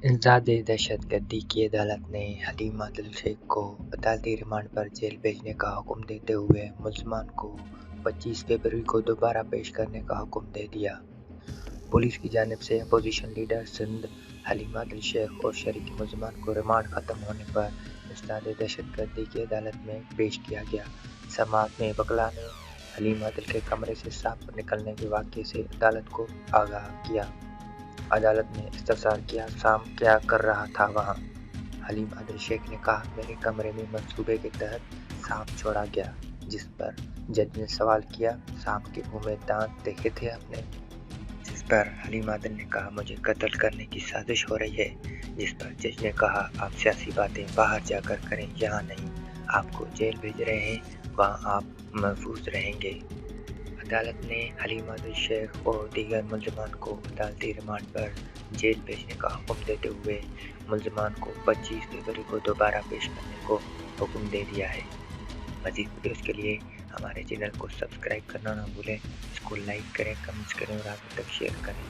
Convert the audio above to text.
इंसदाद दहशतगर्दी की अदालत ने हलीम आदिल शेख को अदालती रिमांड पर जेल भेजने का हुक्म देते हुए मुल्ज़मान को 25 फरवरी को दोबारा पेश करने का हुक्म दे दिया। पुलिस की जानिब से अपोजिशन लीडर सिंध हलीम आदिल शेख और शरीक मुल्ज़मान को रिमांड ख़त्म होने पर इंसदाद दहशतगर्दी की अदालत में पेश किया गया। समाअत में वकला ने हलीम आदिल के कमरे से सांप निकलने के वाक़े से अदालत को आगाह किया। अदालत ने इस्तफसार किया, सांप क्या कर रहा था वहाँ? हलीम आदिल शेख ने कहा, मेरे कमरे में मंसूबे के तहत सांप छोड़ा गया। जिस पर जज ने सवाल किया, सांप के मुंह में दांत देखे थे आपने? जिस पर हलीम आदिल ने कहा, मुझे कत्ल करने की साजिश हो रही है। जिस पर जज ने कहा, आप सियासी बातें बाहर जाकर करें, यहाँ नहीं। आपको जेल भेज रहे हैं, वहाँ आप महफूज रहेंगे। अदालत ने हलीम आदिल शेख और दीगर मुल्ज़मान को अदालती रिमांड पर जेल भेजने का हुक्म देते हुए मुल्ज़मान को 25 फरवरी को दोबारा पेश करने को हुक्म दे दिया है। मज़ीद वीडियोज़ के लिए हमारे चैनल को सब्सक्राइब करना ना भूलें। इसको लाइक करें, कमेंट्स करें और आगे तक शेयर करें।